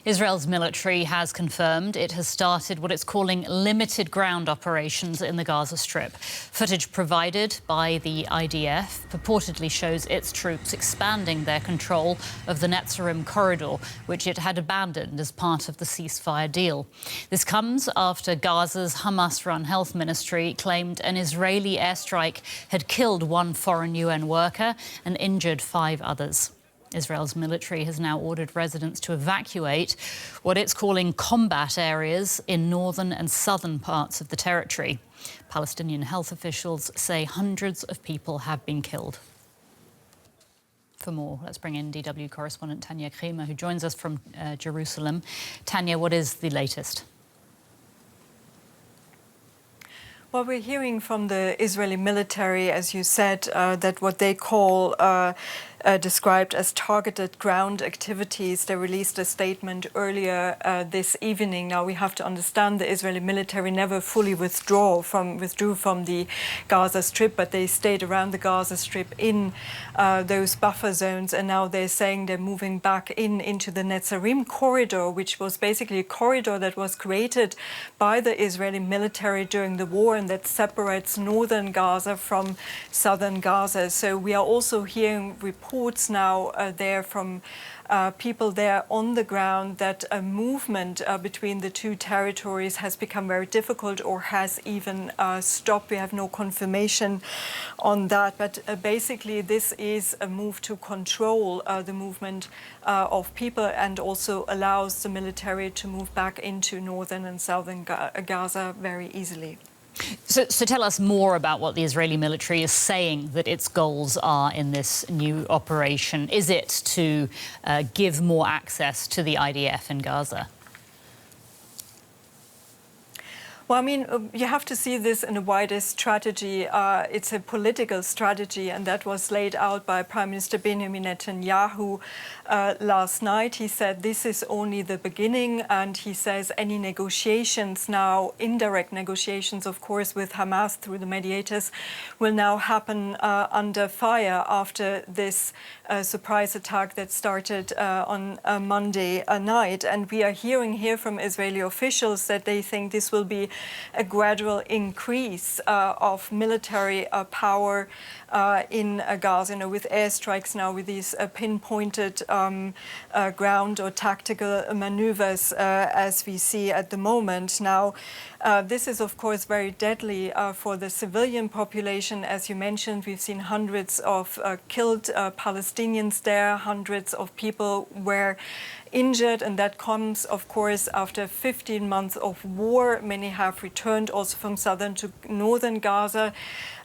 Israel's military has confirmed it has started what it's calling limited ground operations in the Gaza Strip. Footage provided by the IDF purportedly shows its troops expanding their control of the Netzarim Corridor, which it had abandoned as part of the ceasefire deal. This comes after Gaza's Hamas-run health ministry claimed an Israeli airstrike had killed one foreign UN worker and injured 5 others. Israel's military has now ordered residents to evacuate what it's calling combat areas in northern and southern parts of the territory. Palestinian health officials say hundreds of people have been killed. For more, let's bring in DW correspondent Tania Krämer, who joins us from Jerusalem. Tania, what is the latest? Well, we're hearing from the Israeli military, as you said, that what they call described as targeted ground activities. They released a statement earlier this evening. Now, we have to understand the Israeli military never fully withdrew from the Gaza Strip, but they stayed around the Gaza Strip in those buffer zones, and now they're saying they're moving back into the Netzarim Corridor, which was basically a corridor that was created by the Israeli military during the war and that separates northern Gaza from southern Gaza. So we are also hearing reports now there from people there on the ground that a movement between the two territories has become very difficult or has even stopped. We have no confirmation on that, but basically this is a move to control the movement of people and also allows the military to move back into northern and southern Gaza very easily. So tell us more about what the Israeli military is saying that its goals are in this new operation. Is it to give more access to the IDF in Gaza? Well, I mean, you have to see this in a wider strategy. It's a political strategy, and that was laid out by Prime Minister Benjamin Netanyahu last night. He said this is only the beginning, and he says any negotiations now, indirect negotiations, of course, with Hamas through the mediators, will now happen under fire after this surprise attack that started on Monday night. And we are hearing here from Israeli officials that they think this will be a gradual increase of military power in Gaza, with airstrikes now, with these pinpointed ground or tactical maneuvers as we see at the moment. Now, this is, of course, very deadly for the civilian population. As you mentioned, we've seen hundreds of killed Palestinians there, hundreds of people were injured, and that comes, of course, after 15 months of war. Many have returned also from southern to northern Gaza,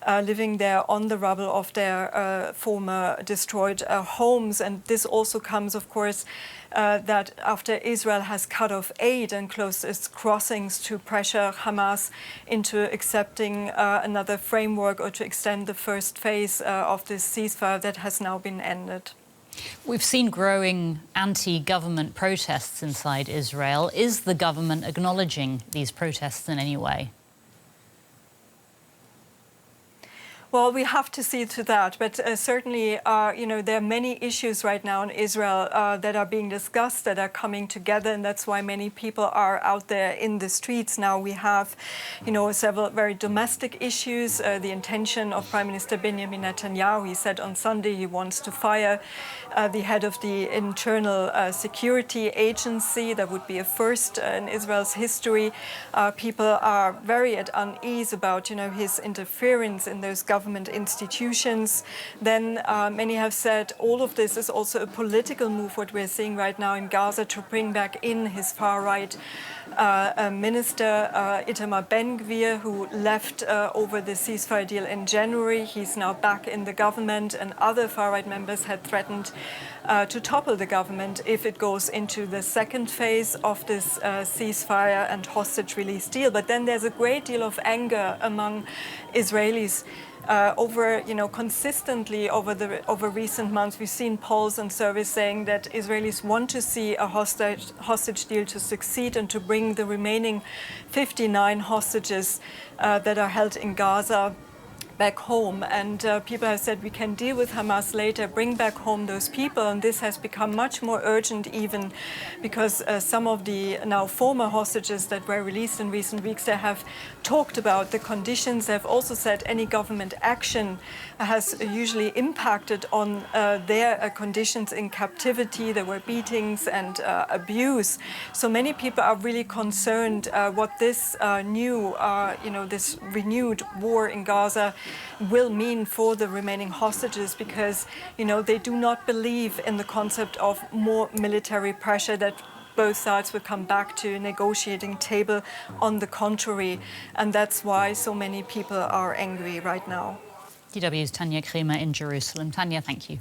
living there on the rubble of their former destroyed homes. And this also comes, of course, that after Israel has cut off aid and closed its crossings to pressure Hamas into accepting another framework or to extend the first phase of this ceasefire that has now been ended. We've seen growing anti-government protests inside Israel. Is the government acknowledging these protests in any way? Well, we have to see to that, but certainly, there are many issues right now in Israel that are being discussed, that are coming together, and that's why many people are out there in the streets. Now we have, several very domestic issues. The intention of Prime Minister Benjamin Netanyahu, he said on Sunday he wants to fire the head of the Internal Security Agency. That would be a first in Israel's history. People are very at unease about, his interference in those government institutions. Then many have said all of this is also a political move, what we're seeing right now in Gaza, to bring back in his far-right minister, Itamar Ben-Gvir, who left over the ceasefire deal in January. He's now back in the government, and other far-right members had threatened to topple the government if it goes into the second phase of this ceasefire and hostage release deal. But then there's a great deal of anger among Israelis consistently over recent months. We've seen polls and surveys saying that Israelis want to see a hostage deal to succeed and to bring the remaining 59 hostages that are held in Gaza back home, and people have said we can deal with Hamas later, bring back home those people, and this has become much more urgent even because some of the now former hostages that were released in recent weeks, they have talked about the conditions. They've also said any government action has usually impacted on their conditions in captivity. There were beatings and abuse. So many people are really concerned what this this renewed war in Gaza will mean for the remaining hostages, because, they do not believe in the concept of more military pressure, that both sides will come back to a negotiating table. On the contrary, and that's why so many people are angry right now. DW's Tania Krämer in Jerusalem. Tania, thank you.